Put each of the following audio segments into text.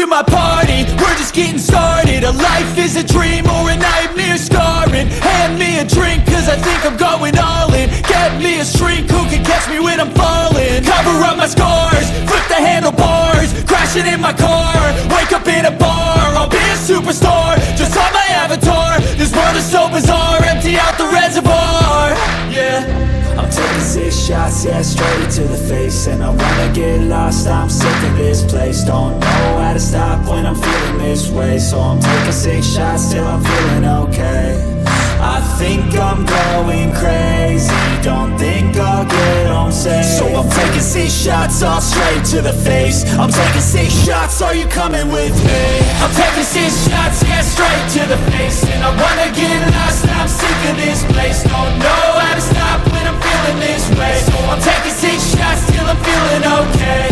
my party, we're just getting started. A life is a dream or a nightmare scarring. Hand me a drink cause I think I'm going all in. Get me a shrink who can catch me when I'm falling. Cover up my scars, flip the handlebars, crashing in my car, wake up in a bar. I'll be a superstar, just on my avatar. This world is so bizarre, empty out the reservoir. Yeah, I'm taking 6 shots, yeah, straight to the face. And I wanna get lost, I'm sick of this place. Don't know how to stop when I'm feeling this way. So I'm taking 6 shots till I'm feeling okay. I think I'm going crazy, don't think I'll get home safe. So I'm taking 6 shots all straight to the face. I'm taking 6 shots, are you coming with me? I'm taking 6 shots, yeah, straight to the face. And I wanna get lost, I'm sick of this place. Don't know how to stop when I'm feeling this way. So I'm taking 6 shots till I'm feeling okay.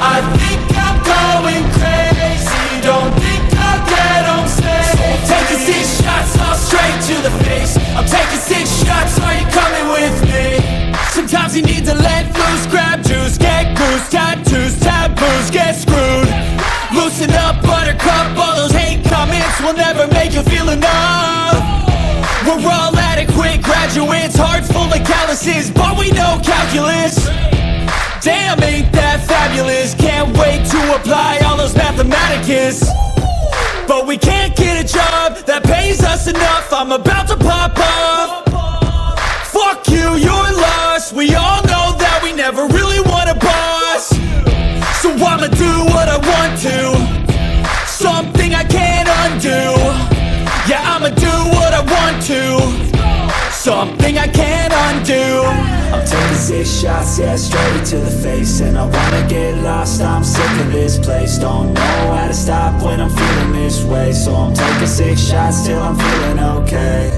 I think I'm going crazy, don't think I'll get home safe. So I'm taking 6 shots all straight to the face. I'm taking 6 shots, are you coming with me? Sometimes you need to let loose, grab juice, get goose, tattoos, taboos, get screwed. Loosen up, buttercup, all those hate comments will never make you feel enough. We're all adequate graduates, hearts full of calluses, but we know calculus. Damn, ain't that fabulous? Can't wait to apply all those mathematicus. But we can't get a job that pays us enough. I'm about to pop off. Fuck you, you're lost. We all know that we never really want a boss. So I'ma do what I want to, something I can't undo. Yeah, I'ma do what I want to, something I can't undo. I'm taking 6 shots, yeah, straight to the face. And I wanna get lost, I'm sick of this place. Don't know how to stop when I'm feeling this way. So I'm taking 6 shots till I'm feeling okay.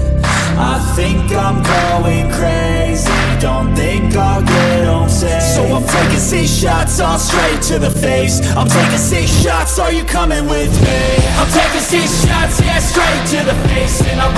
I think I'm going crazy, don't think I'll get home safe. So I'm taking 6 shots all straight to the face. I'm taking 6 shots, are you coming with me? I'm taking 6 shots, yeah, straight to the face. And I